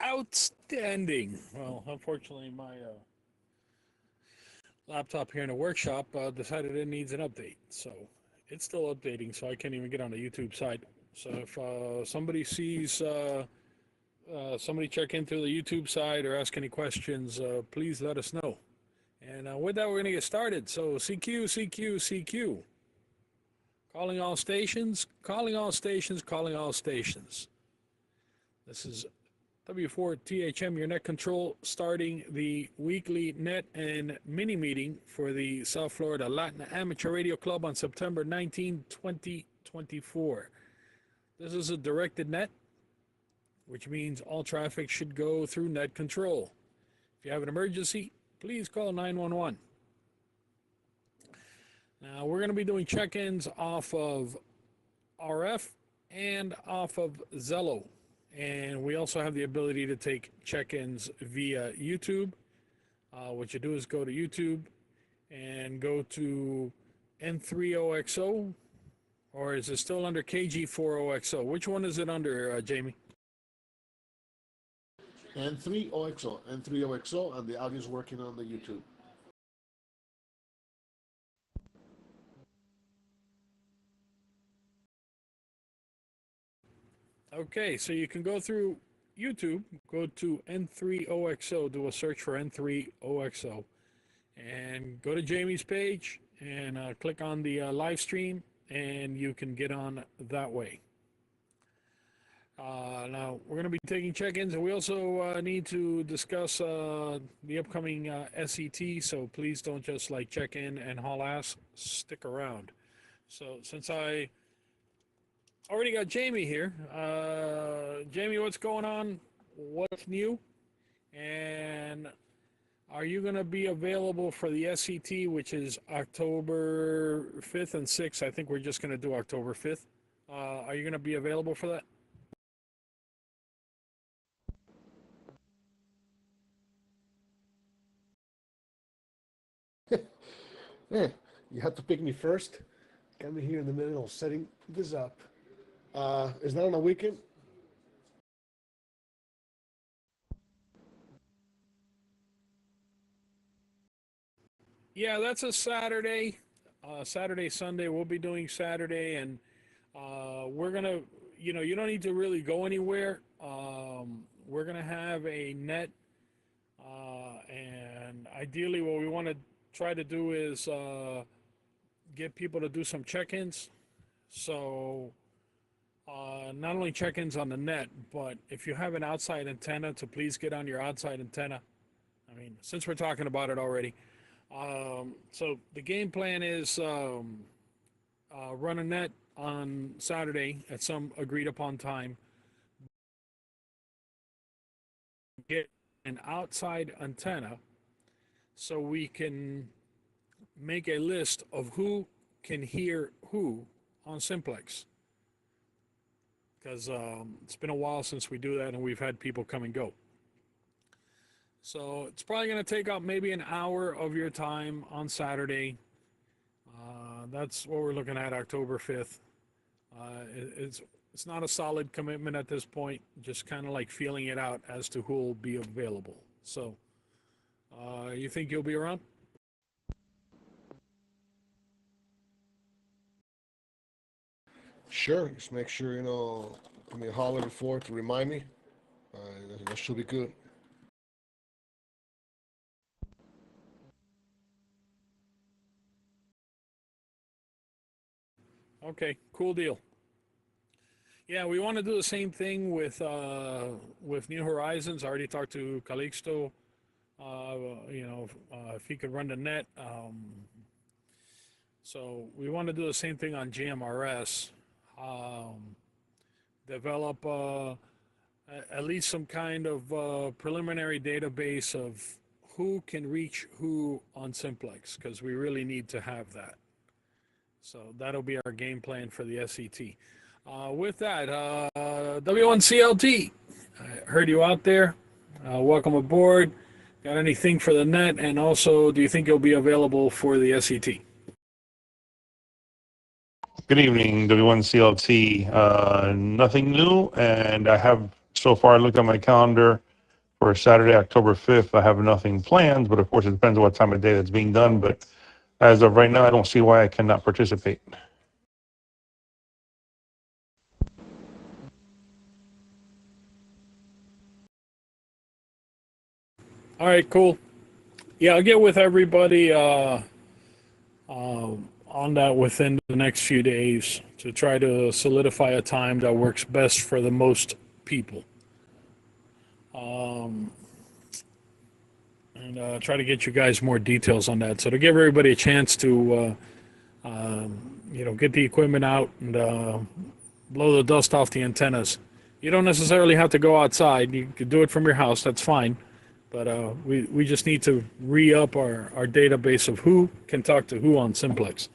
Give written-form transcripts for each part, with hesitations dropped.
Outstanding. Well, unfortunately, my laptop here in the workshop decided it needs an update. So it's still updating, so I can't even get on the YouTube side. So if somebody sees somebody check in through the YouTube side or ask any questions, please let us know. And with that, we're going to get started. So CQ, CQ, CQ. Calling all stations, calling all stations, calling all stations. This is W4THM, your net control, starting the weekly net and mini meeting for the South Florida Latin Amateur Radio Club on September 19, 2024. This is a directed net, which means all traffic should go through net control. If you have an emergency, please call 911. Now, we're going to be doing check-ins off of RF and off of Zello. And we also have the ability to take check-ins via YouTube. What you do is go to YouTube and go to N30XO, or is it still under KG40XO? Which one is it under, Jamie? N30XO, and the audio is working on the YouTube. Okay, so you can go through YouTube, go to N30XO, do a search for N30XO, and go to Jamie's page and click on the live stream, and you can get on that way. Now, we're going to be taking check-ins, and we also need to discuss the upcoming SET, so please don't just like check in and haul ass, stick around. So since I already got Jamie here, Jamie, what's going on? What's new? And are you going to be available for the SET, which is October 5th and 6th? I think we're just going to do October 5th. Are you going to be available for that? Yeah, you have to pick me first. Got me here in the middle of setting this up. Is that on a weekend? Yeah, that's a Saturday. Saturday, Sunday. We'll be doing Saturday, and we're going to, you don't need to really go anywhere. We're going to have a net, and ideally what we want to try to do is get people to do some check-ins. So not only check-ins on the net, but if you have an outside antenna, to please get on your outside antenna. I mean, since we're talking about it already. So the game plan is run a net on Saturday at some agreed upon time. Get an outside antenna so we can make a list of who can hear who on Simplex. Because it's been a while since we do that, and we've had people come and go. So it's probably going to take up maybe an hour of your time on Saturday. That's what we're looking at, October 5th. It's not a solid commitment at this point, just kind of like feeling it out as to who will be available. So you think you'll be around? Sure. Just make sure, give me a holler before to remind me. That should be good. Okay, cool deal. Yeah, we want to do the same thing with New Horizons. I already talked to Calixto. If he could run the net. So we want to do the same thing on GMRS. Develop at least some kind of preliminary database of who can reach who on Simplex, because we really need to have that. So that'll be our game plan for the SET. With that, W1CLT, I heard you out there. Welcome aboard. Got anything for the net? And also, do you think you'll be available for the SET? Good evening, W1CLT. Nothing new, and I have so far looked at my calendar. for Saturday, October 5th. I have nothing planned, but of course it depends on what time of day that's being done. But as of right now, I don't see why I cannot participate. All right, cool. Yeah, I'll get with everybody on that within the next few days to try to solidify a time that works best for the most people. And try to get you guys more details on that. So to give everybody a chance to, get the equipment out and blow the dust off the antennas. You don't necessarily have to go outside. You could do it from your house. That's fine. But we just need to re-up our database of who can talk to who on Simplex.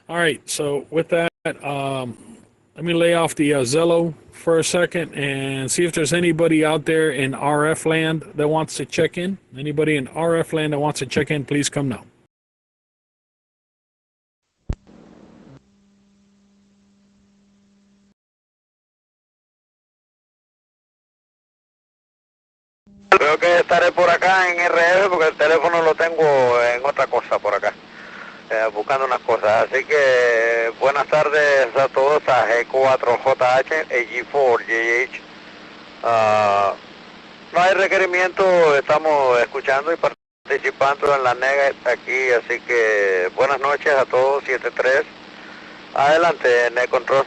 All right, so with that, let me lay off the Zello for a second and see if there's anybody out there in RF land that wants to check in. Anybody in RF land that wants to check in, please come now. Creo que estaré por acá en RF porque el teléfono lo tengo en otra cosa por acá, buscando unas cosas. Así que buenas tardes a todos, a G4JH, G4JH. No hay requerimiento, estamos escuchando y participando en la nega aquí, así que buenas noches a todos, 73. Adelante, en el control.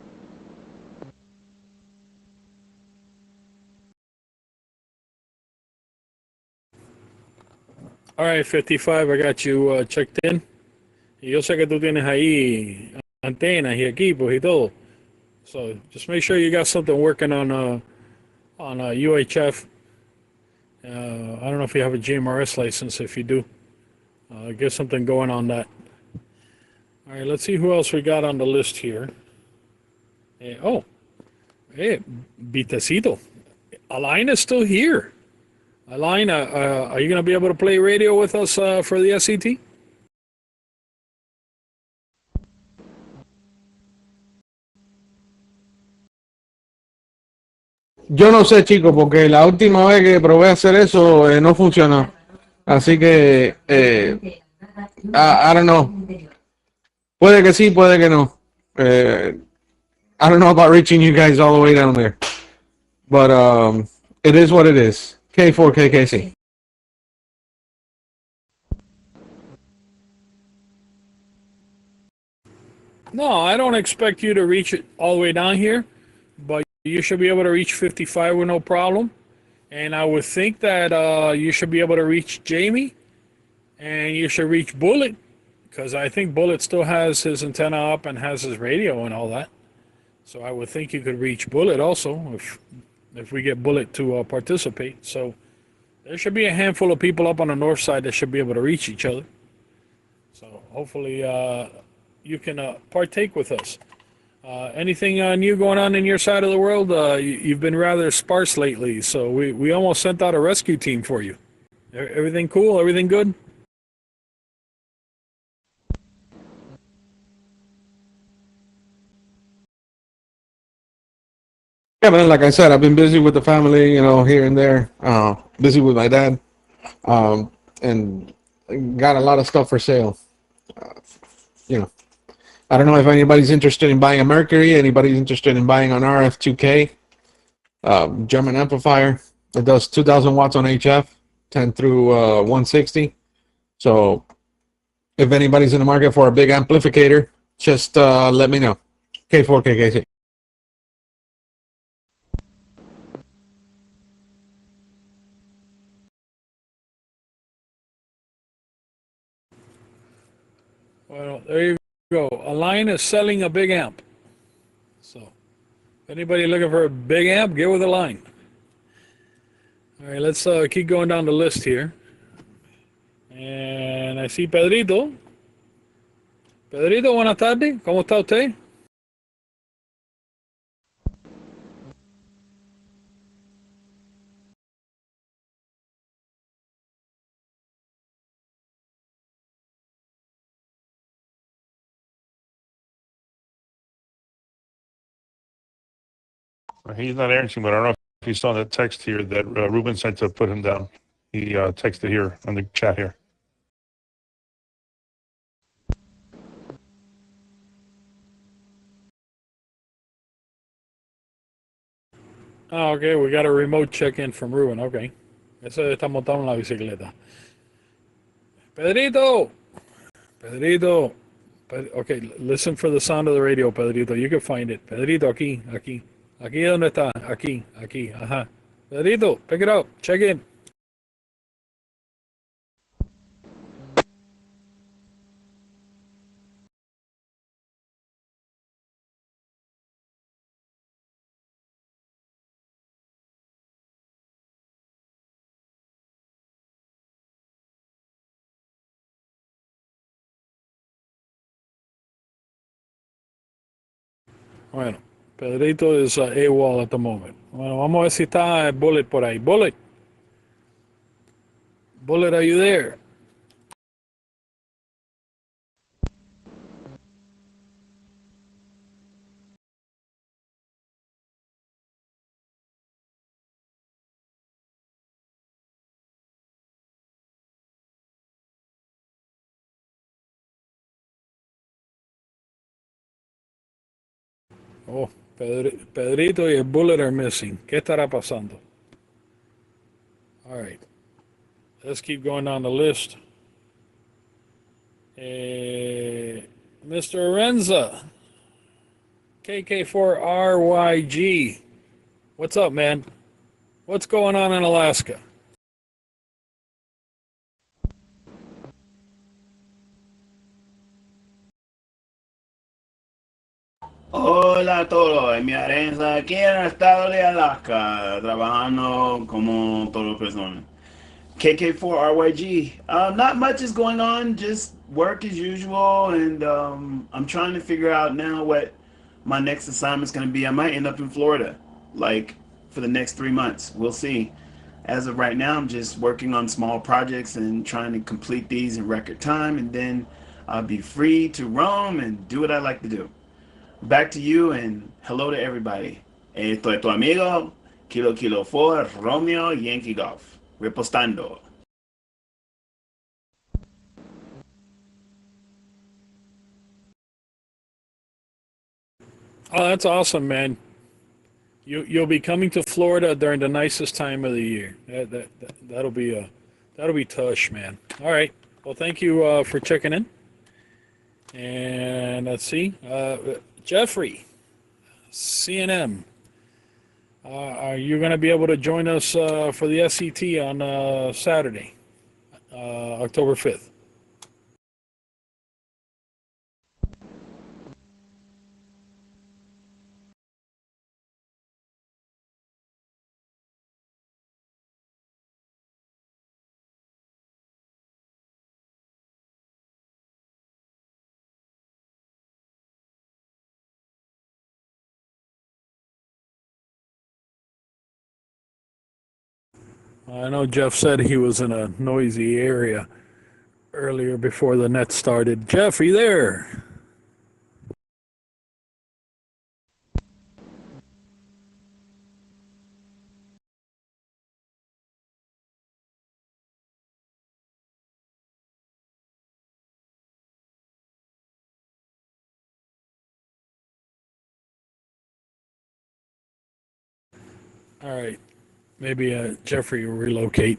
All right, 55, I got you checked in. Y yo sé que tú tienes ahí antenas y equipos y todo. So just make sure you got something working on UHF. I don't know if you have a GMRS license. If you do, get something going on that. All right, let's see who else we got on the list here. Hey, Vitecito. Alain is still here. Alain, are you going to be able to play radio with us for the SCT? Yo no sé, chicos, porque la última vez que probé hacer eso no funcionó. Así que, I don't know. Puede que sí, puede que no. I don't know about reaching you guys all the way down there. But it is what it is. K4KKC. No, I don't expect you to reach it all the way down here, but you should be able to reach 55 with no problem. And I would think that you should be able to reach Jamie, and you should reach Bullet, because I think Bullet still has his antenna up and has his radio and all that. So I would think you could reach Bullet also if we get Bullet to participate. So there should be a handful of people up on the north side that should be able to reach each other. So hopefully you can partake with us. Anything new going on in your side of the world? You've been rather sparse lately, so we almost sent out a rescue team for you. Everything cool? Everything good? Yeah, man, like I said, I've been busy with the family, here and there. Busy with my dad. And got a lot of stuff for sale. I don't know if anybody's interested in buying a Mercury. Anybody's interested in buying an RF2K German amplifier. It does 2,000 watts on HF, 10 through 160. So if anybody's in the market for a big amplificator, just let me know. K4KKC. Well, there you go. Align is selling a big amp. So if anybody looking for a big amp, get with Align. All right, let's keep going down the list here. And I see Pedrito. Pedrito, buenas tardes. ¿Cómo está usted? He's not answering, but I don't know If you saw that text here that Ruben sent to put him down, he texted here on the chat here. Oh, okay, we got a remote check-in from Ruben. Okay. Eso está montado en la bicicleta. Pedrito! Pedrito! Okay, listen for the sound of the radio, Pedrito. You can find it. Pedrito, aquí, aquí. Aquí donde está. Aquí, aquí. Ajá. Pedrito, pick it up. Check in. Bueno, Pedrito is AWOL at the moment. Bueno, vamos a ver si está Bullet por ahí. Bullet. Bullet, are you there? Oh, Pedrito y el Bullet are missing. ¿Qué estará pasando? All right. Let's keep going down the list. Mr. Arenza, KK4RYG. What's up, man? What's going on in Alaska? Hola a todos, mi Arenza aquí en el estado de Alaska, trabajando como todas personas. KK4RYG. Not much is going on, just work as usual, and I'm trying to figure out now what my next assignment's going to be. I might end up in Florida, like for the next 3 months. We'll see. As of right now, I'm just working on small projects and trying to complete these in record time, and then I'll be free to roam and do what I like to do. Back to you and hello to everybody. Esto es tu amigo Kilo Kilo 4 Romeo Yankee Golf. Repostando. Oh, that's awesome, man. You'll be coming to Florida during the nicest time of the year. That'll be tush, man. All right. Well, thank you for checking in. And let's see, Jeffrey, CNM. Are you going to be able to join us for the SCT on Saturday, October 5th? I know Jeff said he was in a noisy area earlier before the net started. Jeff, are you there? All right. Maybe Jeffrey will relocate.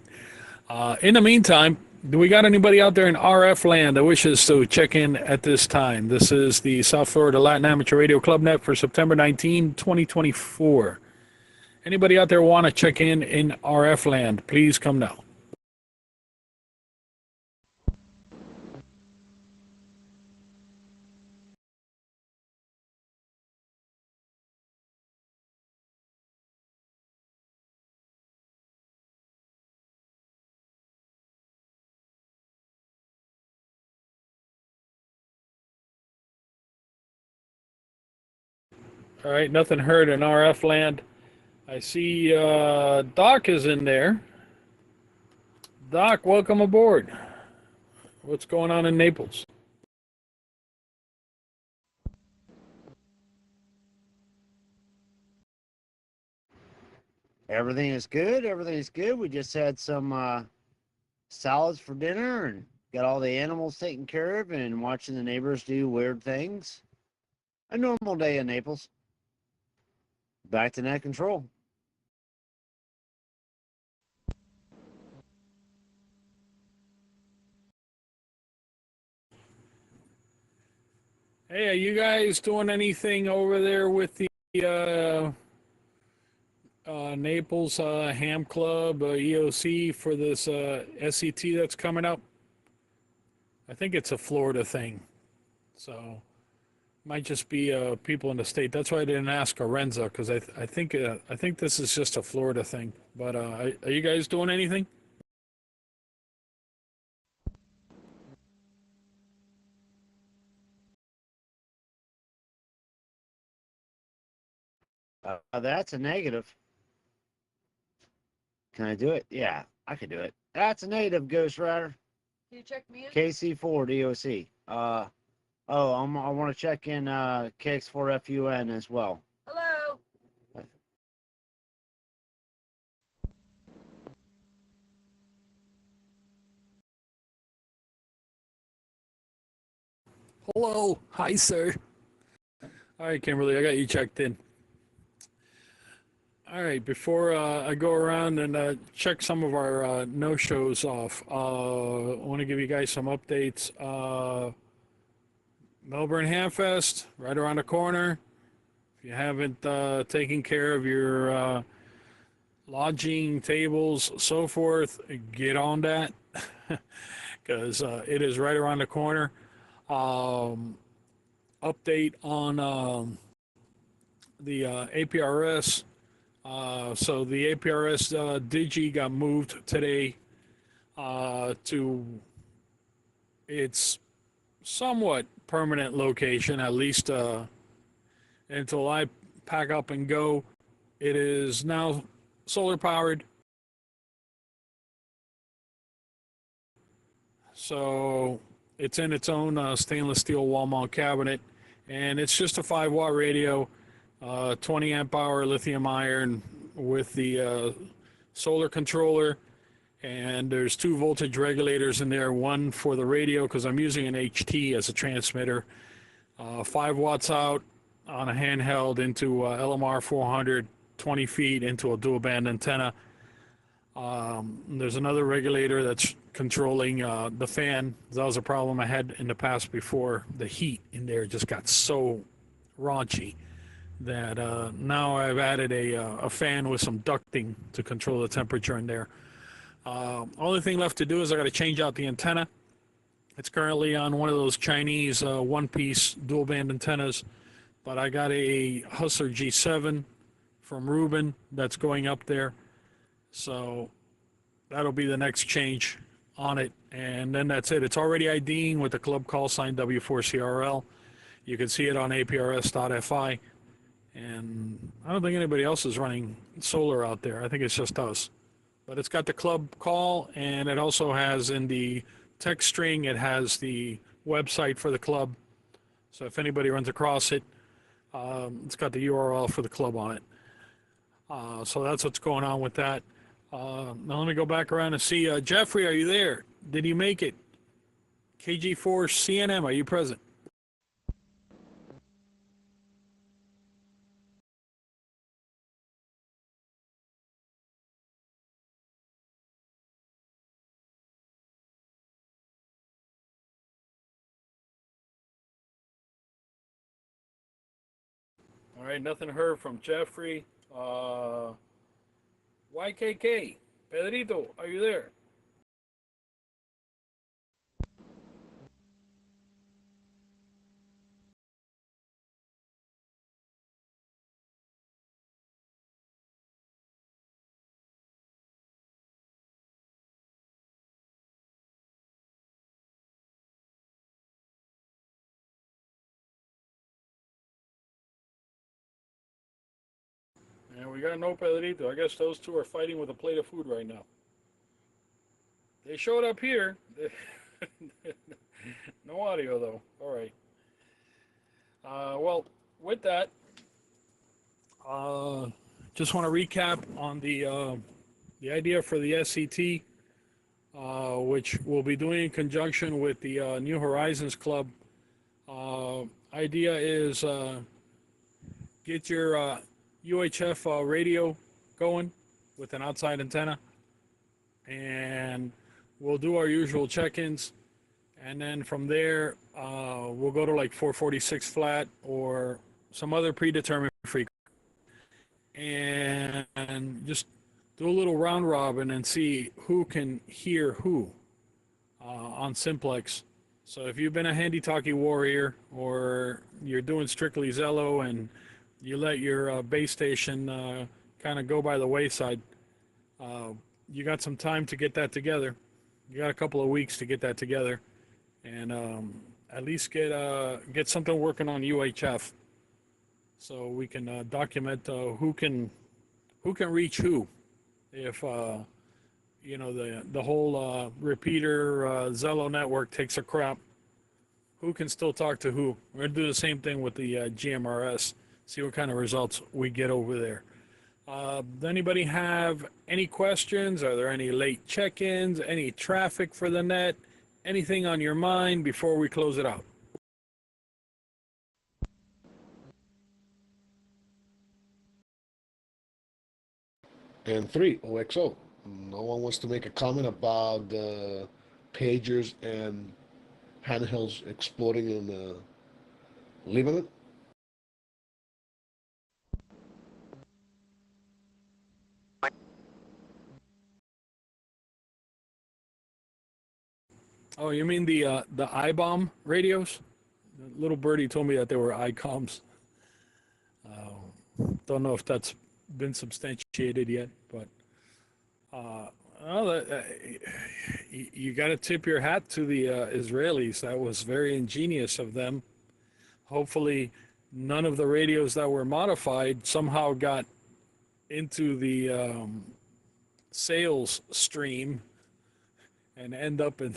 In the meantime, do we got anybody out there in RF land that wishes to check in at this time? This is the South Florida Latin Amateur Radio Club Net for September 19, 2024. Anybody out there want to check in RF land, please come now. All right, nothing heard in RF land. I see Doc is in there. Doc, welcome aboard. What's going on in Naples? Everything is good. Everything is good. We just had some salads for dinner and got all the animals taken care of and watching the neighbors do weird things. A normal day in Naples. Back to net control. Hey, are you guys doing anything over there with the Naples Ham Club EOC for this SET that's coming up? I think it's a Florida thing, so might just be people in the state. That's why I didn't ask Arenza, because I think this is just a Florida thing. But are you guys doing anything? That's a negative. Can I do it? Yeah, I can do it. That's a negative, Ghost Rider. Can you check me in? KC4 DOC. I want to check in KX4FUN as well. Hello. Hello. Hi, sir. All right, Kimberly, I got you checked in. All right, before I go around and check some of our no-shows off, I want to give you guys some updates. Melbourne Hamfest, right around the corner. If you haven't taken care of your lodging, tables, so forth, get on that, because it is right around the corner. Update on the APRS. So the APRS Digi got moved today to its somewhat permanent location, at least until I pack up and go. It is now solar powered. So it's in its own stainless steel wall mount cabinet, and it's just a 5-watt radio, 20 amp hour lithium iron with the solar controller, and there's 2 voltage regulators in there, one for the radio because I'm using an HT as a transmitter, 5 watts out on a handheld into LMR 400, 20 feet into a dual band antenna. There's another regulator that's controlling the fan. That was a problem I had in the past before. The heat in there just got so raunchy that now I've added a fan with some ducting to control the temperature in there. Only thing left to do is I got to change out the antenna. It's currently on one of those Chinese one-piece dual band antennas, but I got a Hustler G7 from Ruben that's going up there. So that'll be the next change on it. And then that's it. It's already IDing with the club call sign W4CRL. You can see it on APRS.fi. And I don't think anybody else is running solar out there. I think it's just us. But it's got the club call, and it also has in the text string, it has the website for the club. So if anybody runs across it, it's got the URL for the club on it. So that's what's going on with that. Now let me go back around and see. Jeffrey, are you there? Did you make it? KG4 CNM, are you present? All right, nothing heard from Jeffrey. YKK, Pedrito, are you there? And we got no Pedrito. I guess those two are fighting with a plate of food right now. They showed up here. No audio, though. All right. Well, with that, just want to recap on the idea for the SCT, which we'll be doing in conjunction with the New Horizons Club. Idea is get your UHF radio going with an outside antenna, and we'll do our usual check-ins, and then from there we'll go to like 446 flat or some other predetermined frequency, and just do a little round robin and see who can hear who on simplex. So if you've been a handy talkie warrior, or you're doing strictly Zello and you let your base station kind of go by the wayside, you got some time to get that together. You got a couple of weeks to get that together, and at least get something working on UHF, so we can document who can reach who. If you know, the whole repeater Zello network takes a crap, who can still talk to who? We're gonna do the same thing with the GMRS. See what kind of results we get over there. Does anybody have any questions? Are there any late check-ins? Any traffic for the net? Anything on your mind before we close it out? And 3, OXO. No one wants to make a comment about the pagers and handhelds exploding in Lebanon? Oh, you mean the iBomb radios? The little birdie told me that they were ICOMs. Don't know if that's been substantiated yet, but well, you got to tip your hat to the Israelis. That was very ingenious of them. Hopefully, none of the radios that were modified somehow got into the sales stream and end up in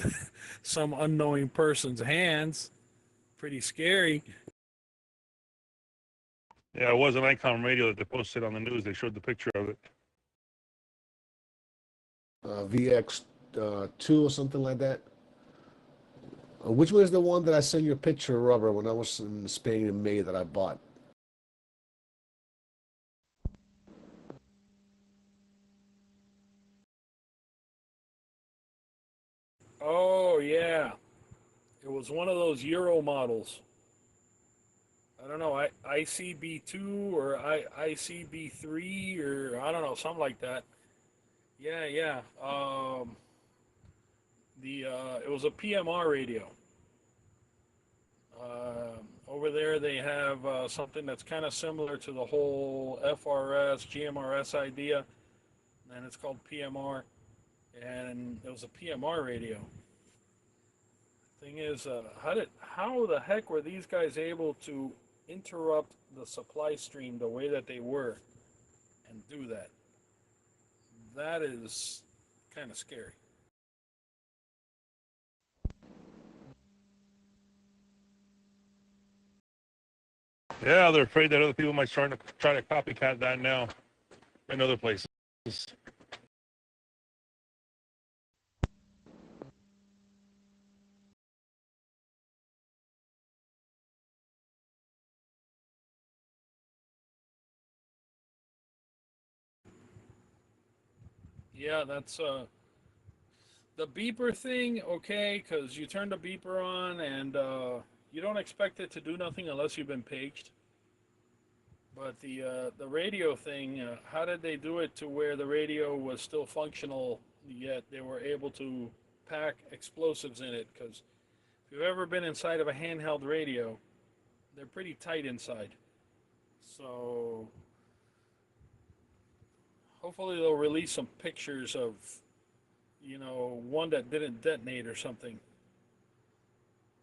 some unknowing person's hands. Pretty scary. Yeah, it was an Icon radio that they posted on the news. They showed the picture of it. VX2 or something like that. Which one is the one that I sent you a picture of, Robert, when I was in Spain in May that I bought? Oh, yeah. It was one of those Euro models. I don't know, ICB2 or ICB3 or I don't know, something like that. Yeah, yeah. It was a PMR radio. Over there they have something that's kind of similar to the whole FRS, GMRS idea, and it's called PMR, and it was a PMR radio. Thing is, how the heck were these guys able to interrupt the supply stream the way that they were and do that? That is kind of scary. Yeah, they're afraid that other people might try to copycat that now in other places. Yeah, that's the beeper thing. Okay, because you turn the beeper on and you don't expect it to do nothing unless you've been paged. But the radio thing, how did they do it to where the radio was still functional, yet they were able to pack explosives in it? Because if you've ever been inside of a handheld radio, they're pretty tight inside. So hopefully they'll release some pictures of, you know, one that didn't detonate or something.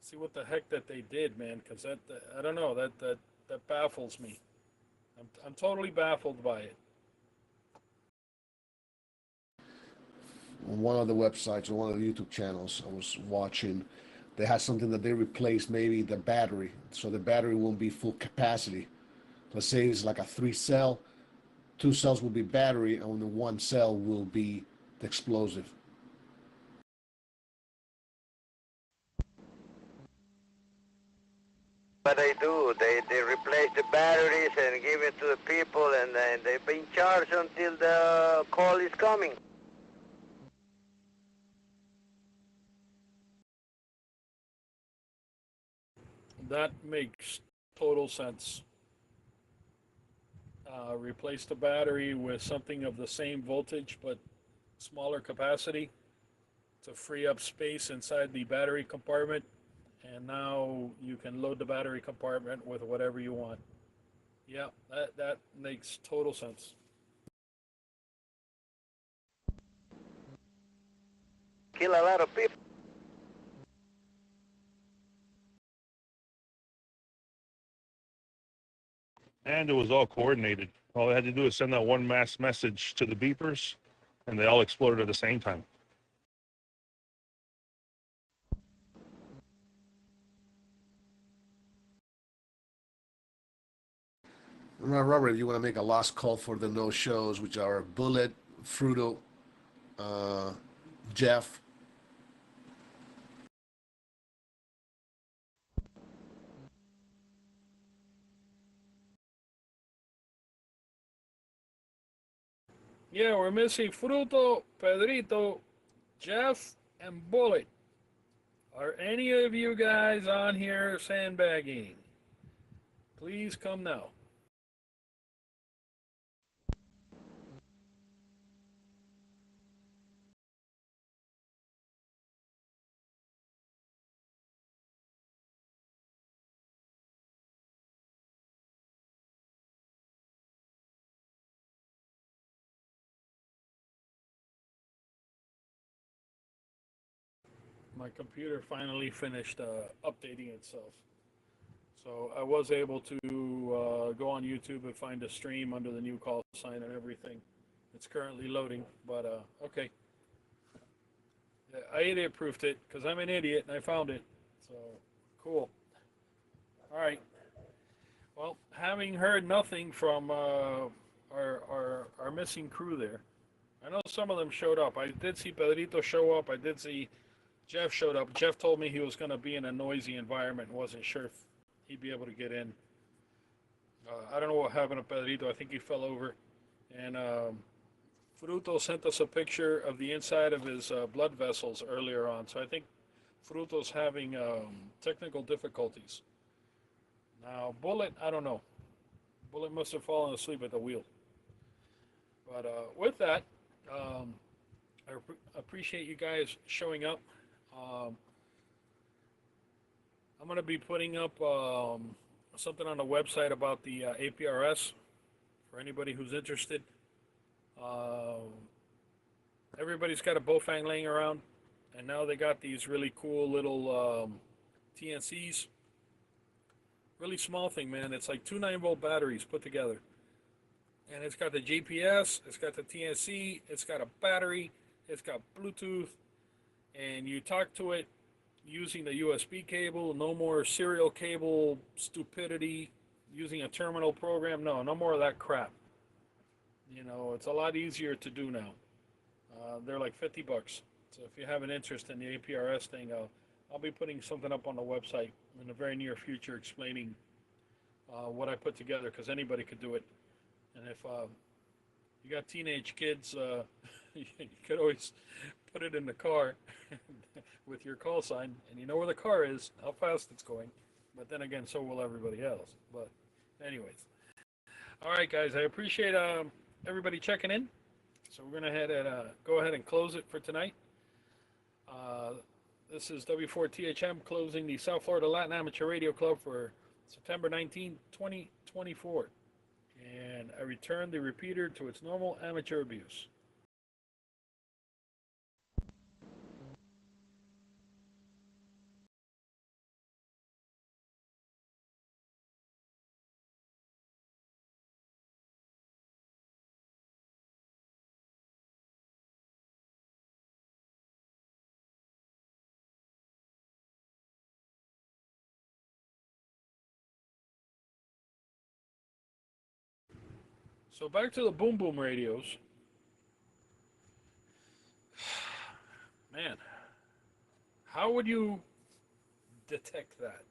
See what the heck that they did, man, because that I don't know, that baffles me. I'm totally baffled by it. On one of the websites or one of the YouTube channels I was watching, they had something that they replaced maybe the battery, so the battery won't be full capacity. Let's say it's like a 3 cell, two cells will be battery, and the one cell will be the explosive. What they do, they replace the batteries and give it to the people, and then they've been charged until the call is coming. That makes total sense. Replace the battery with something of the same voltage but smaller capacity to free up space inside the battery compartment, and now you can load the battery compartment with whatever you want. Yeah, that makes total sense. Kill a lot of people. And it was all coordinated. All they had to do is send that one mass message to the beepers, and they all exploded at the same time. Robert, you want to make a last call for the no-shows, which are Bullet, Fruto, Jeff. Yeah, we're missing Fruto, Pedrito, Jeff, and Bullet. Are any of you guys on here sandbagging? Please come now. My computer finally finished updating itself. So I was able to go on YouTube and find a stream under the new call sign and everything. It's currently loading, but okay. Yeah, I idiot proofed it because I'm an idiot and I found it. So cool. All right. Well, having heard nothing from our missing crew there, I know some of them showed up. I did see Pedrito show up. I did see Jeff showed up. Jeff told me he was going to be in a noisy environment and wasn't sure if he'd be able to get in. I don't know what happened to Pedrito. I think he fell over. And Fruto sent us a picture of the inside of his blood vessels earlier on. So I think Fruto's having technical difficulties. Now, Bullet, I don't know. Bullet must have fallen asleep at the wheel. But with that, I appreciate you guys showing up. I'm going to be putting up something on the website about the APRS for anybody who's interested. Everybody's got a Bofang laying around, and now they got these really cool little TNCs. Really small thing, man. It's like two 9-volt batteries put together. And it's got the GPS, it's got the TNC, it's got a battery, it's got Bluetooth, and you talk to it using the USB cable. No more serial cable stupidity, using a terminal program. No more of that crap. You know, it's a lot easier to do now. They're like $50. So if you have an interest in the APRS thing, I'll be putting something up on the website in the very near future explaining what I put together, because anybody could do it. And if you got teenage kids, you could always put it in the car with your call sign, and you know where the car is, how fast it's going. But then again, so will everybody else. But anyways. All right, guys, I appreciate everybody checking in. So we're going to go ahead and close it for tonight. This is W4THM closing the South Florida Latin Amateur Radio Club for September 19, 2024. And I return the repeater to its normal amateur abuse. So back to the boom boom radios. Man, how would you detect that?